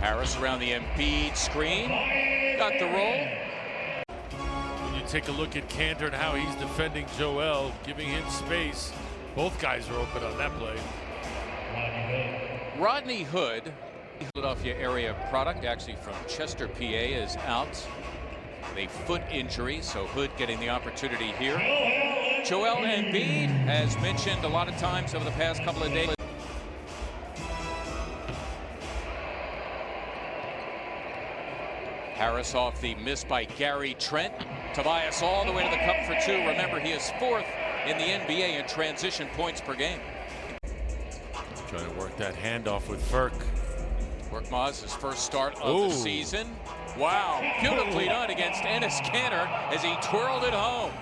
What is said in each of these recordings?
Harris around the Embiid screen. Got the roll. When you take a look at Cantor and how he's defending Joel, giving him space, both guys are open on that play. Rodney Hood, Philadelphia area product, actually from Chester, PA, is out with a foot injury, so Hood getting the opportunity here. Joel Embiid, as mentioned a lot of times over the past couple of days. Harris off the miss by Gary Trent. Tobias all the way to the cup for two. Remember, he is fourth in the NBA in transition points per game. Trying to work that handoff with Ferk. Korkmaz, his first start of the season. Wow, beautifully done against Enes Kanter as he twirled it home.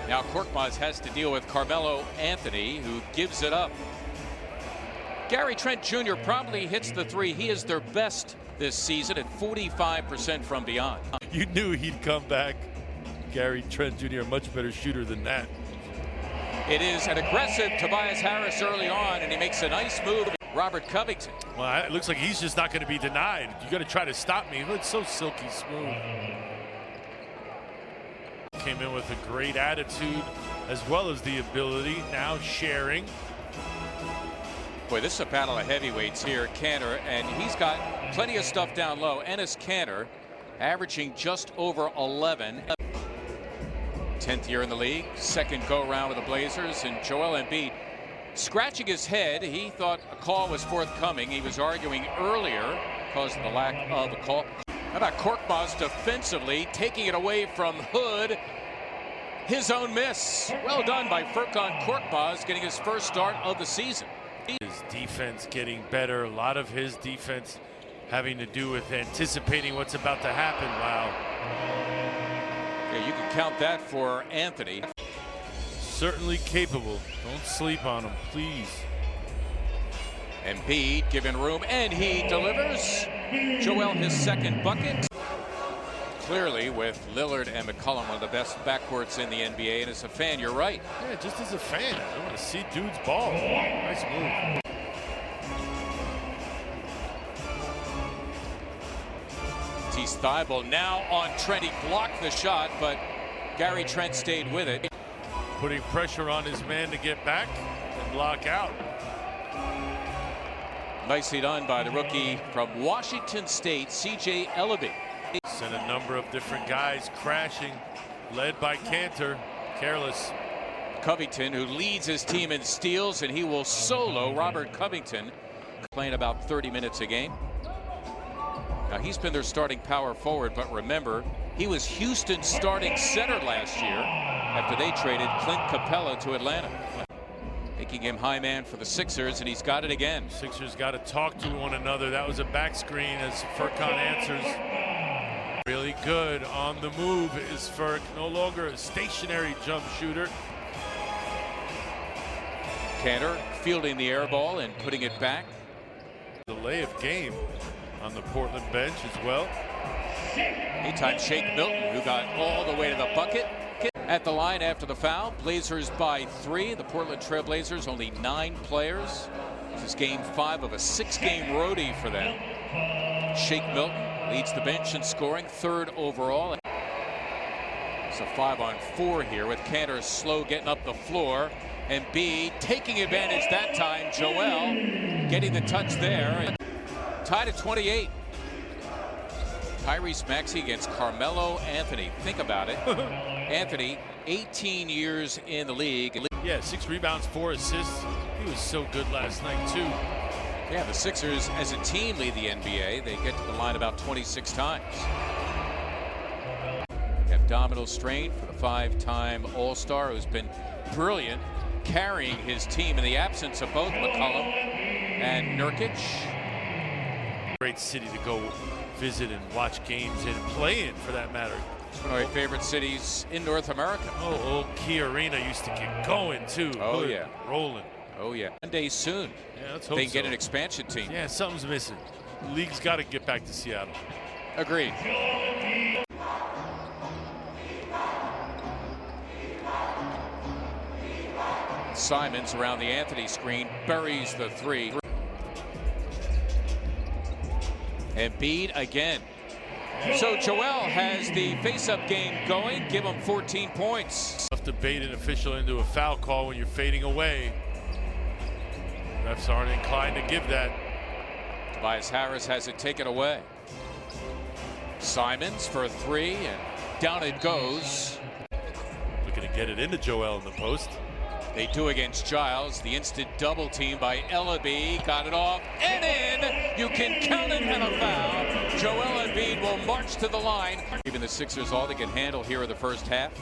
Now Korkmaz has to deal with Carmelo Anthony, who gives it up. Gary Trent Jr. probably hits the three. He is their best this season at 45% from beyond. You knew he'd come back. Gary Trent Jr., a much better shooter than that. It is an aggressive Tobias Harris early on, and he makes a nice move. Robert Covington. Well, it looks like he's just not going to be denied. You got to try to stop me. It's so silky smooth. Came in with a great attitude as well as the ability. Now sharing. Boy, this is a battle of heavyweights here. Kanter, and he's got plenty of stuff down low. Enes Kanter averaging just over 11. 10th year in the league, second go-around with the Blazers, and Joel Embiid scratching his head. He thought a call was forthcoming. He was arguing earlier because of the lack of a call. How about Korkmaz defensively, taking it away from Hood? His own miss. Well done by Furkan Korkmaz, getting his first start of the season. His defense getting better. A lot of his defense having to do with anticipating what's about to happen. Wow. Yeah, you can count that for Anthony. Certainly capable. Don't sleep on him, please. Embiid given room, and he delivers. Joel his second bucket. Clearly, with Lillard and McCollum, one of the best backcourts in the NBA, and as a fan, you're right. Yeah, just as a fan, I want to see dudes ball. Nice move. Thibault now on Trent. He blocked the shot, but Gary Trent stayed with it. Putting pressure on his man to get back and block out. Nicely done by the rookie from Washington State, C.J. Ellaby. Sent a number of different guys crashing, led by Cantor. Careless. Covington, who leads his team in steals, and he will solo Robert Covington, playing about 30 minutes a game. Now, he's been their starting power forward, but remember, he was Houston's starting center last year after they traded Clint Capella to Atlanta. Making him high man for the Sixers, and he's got it again. Sixers got to talk to one another. That was a back screen as Furkan answers. Really good on the move is Furk. No longer a stationary jump shooter. Kanter fielding the air ball and putting it back. Delay of game on the Portland bench as well. Anytime Shake Milton, who got all the way to the bucket. At the line after the foul, Blazers by 3. The Portland Trail Blazers only 9 players. This is game 5 of a 6-game roadie for them. Shake Milton leads the bench in scoring, 3rd overall. It's a 5-on-4 here with Kanter slow getting up the floor. Embiid taking advantage that time. Joel getting the touch there. Tied at 28. Tyrese Maxey against Carmelo Anthony. Think about it. Anthony, 18 years in the league. Yeah, 6 rebounds, 4 assists. He was so good last night, too. Yeah, the Sixers as a team lead the NBA. They get to the line about 26 times. Abdominal strain for the 5-time All-Star, who's been brilliant, carrying his team in the absence of both McCollum and Nurkic. Great city to go visit and watch games and play in, for that matter. It's one of my favorite cities in North America. Oh, old Key Arena used to get going, too. Oh, Good. yeah. Rolling. Oh, yeah. One day soon. Yeah, let's hope they can get so. an expansion team. Yeah, something's missing. The league's got to get back to Seattle. Agreed. Simons around the Anthony screen, buries the 3. Embiid again. So Joel has the face-up game going. Give him 14 points. Tough to bait an official into a foul call when you're fading away. Refs aren't inclined to give that. Tobias Harris has it taken away. Simons for 3, and down it goes. Looking to get it into Joel in the post. They do against Giles. The instant double team by Ellaby. Got it off and in. You can count it and a foul. Joel Embiid will march to the line. Even the Sixers all they can handle here in the first half.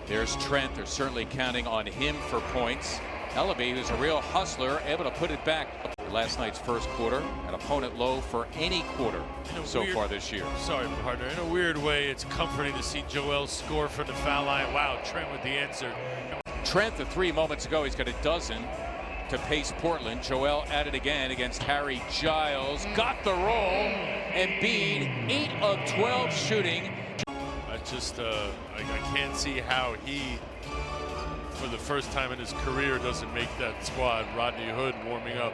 There's Trent. They're certainly counting on him for points. Ellaby, who's a real hustler, able to put it back. Last night's first quarter, an opponent low for any quarter so far this year. Sorry, partner. In a weird way, it's comforting to see Joel score from the foul line. Wow, Trent with the answer. Trent, the 3 moments ago, he's got a dozen to pace Portland. Joel at it again against Harry Giles. Got the roll. Embiid, 8 of 12 shooting. I can't see how he, for the first time in his career, doesn't make that squad. Rodney Hood warming up.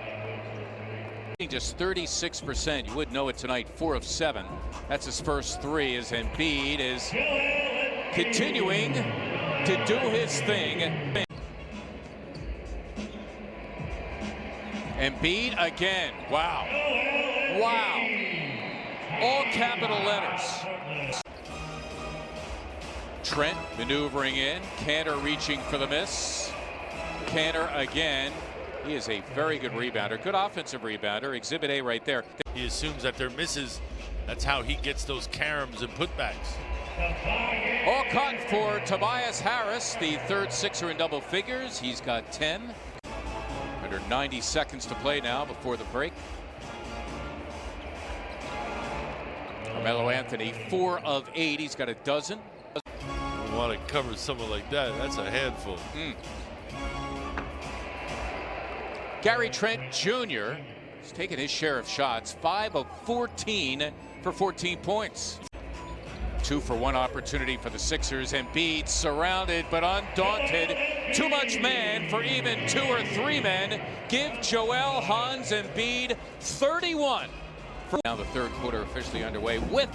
Just 36%. You would know it tonight. 4 of 7. That's his first 3 as Embiid is continuing to do his thing. Embiid again. Wow. Wow. All capital letters. Trent maneuvering in. Cantor reaching for the miss. Cantor again. He is a very good rebounder, good offensive rebounder. Exhibit A right there. He assumes that they're misses. That's how he gets those caroms and putbacks. All caught for Tobias Harris, the third Sixer in double figures. He's got 10. Under 90 seconds to play now before the break. Carmelo Anthony, 4 of 8. He's got a dozen. You want to cover someone like that, that's a handful. Gary Trent Jr. has taken his share of shots, 5 of 14 for 14 points. 2 for 1 opportunity for the Sixers. Embiid surrounded but undaunted. Too much man for even 2 or 3 men. Give Joel Hans Embiid 31. Now the third quarter officially underway with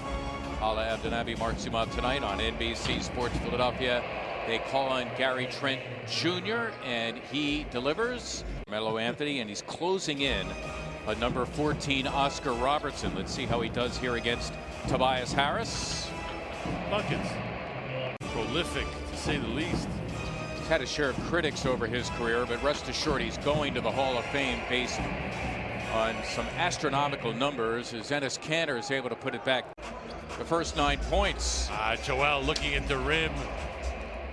Hala Abdenabi marks him up tonight on NBC Sports Philadelphia. They call on Gary Trent Jr. and he delivers. Carmelo Anthony, and he's closing in on number 14 Oscar Robertson. Let's see how he does here against Tobias Harris. Buckets. Prolific, to say the least. He's had a share of critics over his career, but rest assured he's going to the Hall of Fame based on some astronomical numbers as Enes Kanter is able to put it back. The first 9 points. Joel looking at the rim.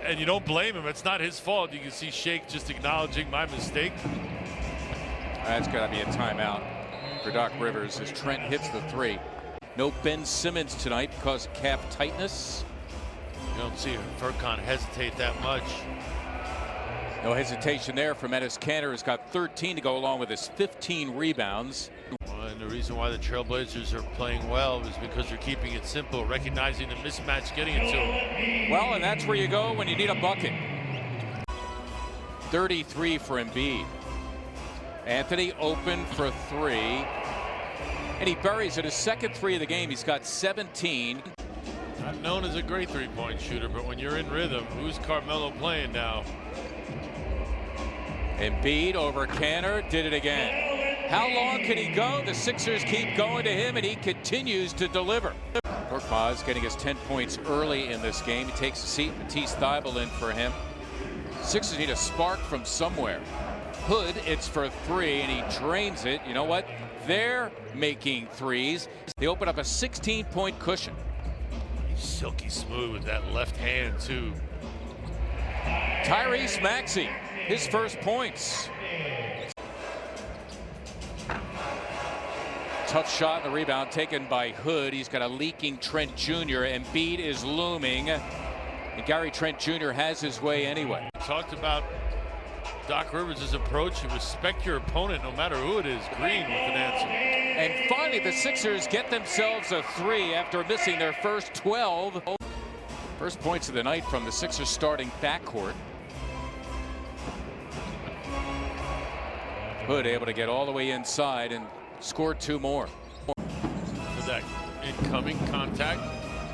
And you don't blame him. It's not his fault. You can see Shake just acknowledging my mistake. That's got to be a timeout for Doc Rivers as Trent hits the 3. No Ben Simmons tonight because of calf tightness. You don't see Furkan hesitate that much. No hesitation there from Enes Kanter, who's got 13 to go along with his 15 rebounds. And the reason why the Trailblazers are playing well is because they're keeping it simple, recognizing the mismatch, getting it to them. Well, and that's where you go when you need a bucket. 33 for Embiid. Anthony open for 3. And he buries it, his second 3 of the game. He's got 17. Not known as a great three-point shooter, but when you're in rhythm, who's Carmelo playing now? Embiid over Kanter, did it again. How long can he go? The Sixers keep going to him, and he continues to deliver. Korkmaz getting his 10 points early in this game. He takes a seat. Matisse Thybulle in for him. Sixers need a spark from somewhere. Hood, it's for 3, and he drains it. You know what? They're making threes. They open up a 16-point cushion. He's silky smooth with that left hand, too. Tyrese Maxey, his first points. Tough shot, the rebound taken by Hood. He's got a leaking Trent Jr. Embiid is looming. And Gary Trent Jr. has his way anyway. Talked about Doc Rivers' approach. You respect your opponent no matter who it is. Green with an answer. And finally the Sixers get themselves a 3 after missing their first 12. First points of the night from the Sixers starting backcourt. Hood able to get all the way inside and score 2 more. incoming contact.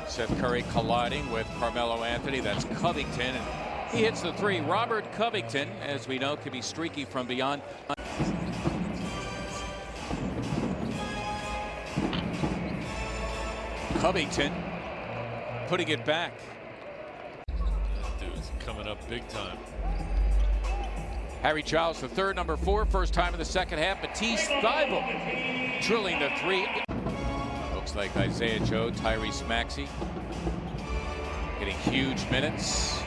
Seth Curry colliding with Carmelo Anthony. That's Covington, and he hits the three. Robert Covington, as we know, can be streaky from beyond. Covington putting it back. That dude's coming up big time. Harry Giles, the third, number 4, first time in the second half. Matisse Thybulle drilling the three. Looks like Isaiah Joe, Tyrese Maxey getting huge minutes.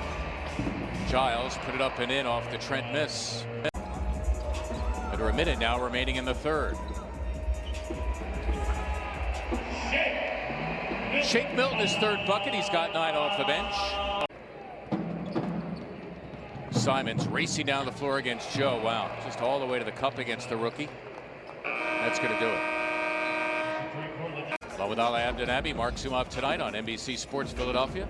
Giles put it up and in off the Trent miss. Under a minute now remaining in the third. Shake Milton, his third bucket. He's got 9 off the bench. Simons racing down the floor against Joe. Wow, just all the way to the cup against the rookie. That's going to do it. Muhammad Abdinabi marks him up tonight on NBC Sports Philadelphia.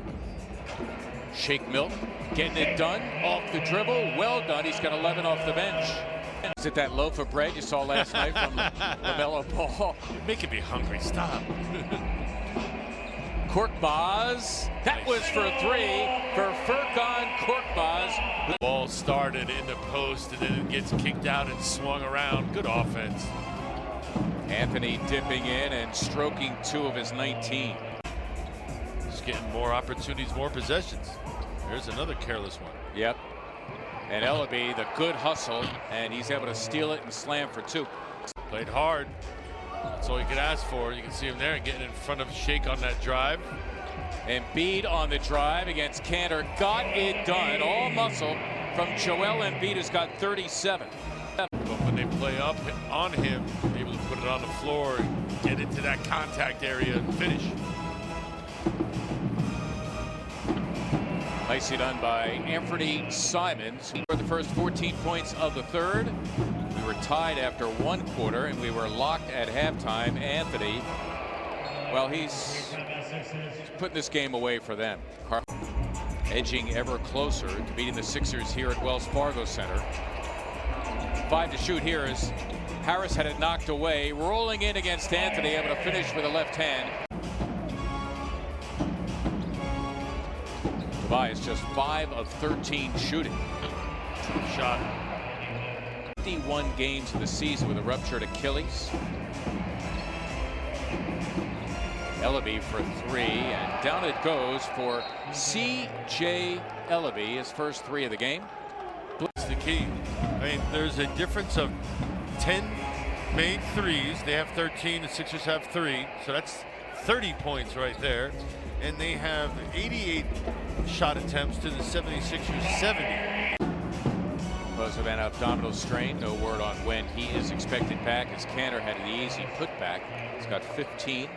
Shake Milton getting it done off the dribble. Well done. He's got 11 off the bench. Is it that loaf of bread you saw last night from LaMelo Ball? You're making me hungry. Stop. Korkmaz, that was for 3 for Furkan Korkmaz. The ball started in the post and then it gets kicked out and swung around. Good offense. Anthony dipping in and stroking 2 of his 19. Just getting more opportunities, more possessions. There's another careless one. Yep. And Ellaby, the good hustle, and he's able to steal it and slam for 2. Played hard. That's all you could ask for. You can see him there getting in front of Shake on that drive. Embiid on the drive against Cantor. Got it done. All muscle from Joel Embiid, who's got 37. But when they play up on him, able to put it on the floor and get into that contact area and finish. Nicely done by Anthony Simons. For the first 14 points of the third. We were tied after 1 quarter, and we were locked at halftime. Anthony, well, he's putting this game away for them. Edging ever closer to beating the Sixers here at Wells Fargo Center. 5 to shoot here as Harris had it knocked away. Rolling in against Anthony, able to finish with a left hand. Tobias just 5 of 13 shooting. Shot. 51 games of the season with a ruptured Achilles. Ellaby for 3, and down it goes for C.J. Ellaby, his first 3 of the game. That's the key. I mean, there's a difference of 10 made threes. They have 13. The Sixers have 3, so that's 30 points right there. And they have 88 shot attempts to the 76ers 70. Because of an abdominal strain, no word on when he is expected back, as Cantor had an easy putback. He's got 15.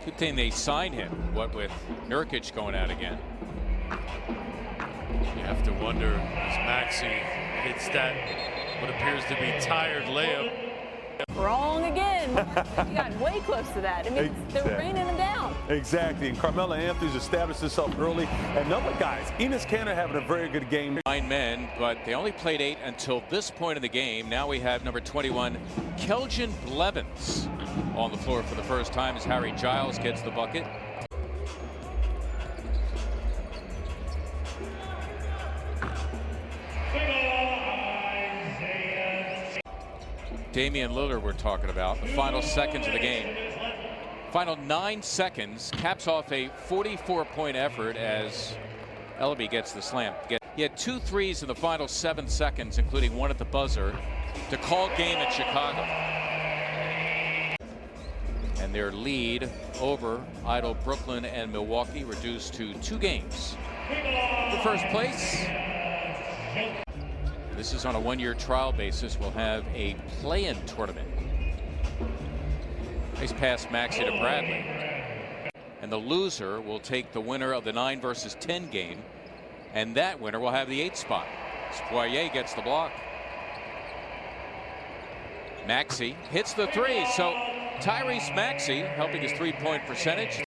Good thing they signed him, what with Nurkic going out again. You have to wonder as Maxey hits that what appears to be tired layup. Wrong again. You got way close to that. I mean, they're raining him down. Exactly. And Carmelo Anthony's established himself early. And other guys, Enes Kanter having a very good game. 9 men, but they only played 8 until this point in the game. Now we have number 21, Keljin Blevins, on the floor for the first time as Harry Giles gets the bucket. Damian Lillard we're talking about. The final seconds of the game. Final 9 seconds caps off a 44-point effort as Ellaby gets the slam. He had 2 threes in the final 7 seconds, including 1 at the buzzer, to call game in Chicago. And their lead over idle Brooklyn and Milwaukee reduced to 2 games. For first place. This is on a 1-year trial basis. We'll have a play-in tournament. Nice pass Maxey to Bradley. And the loser will take the winner of the 9 versus 10 game. And that winner will have the 8th spot. Poirier gets the block. Maxey hits the 3. So Tyrese Maxey helping his 3-point percentage.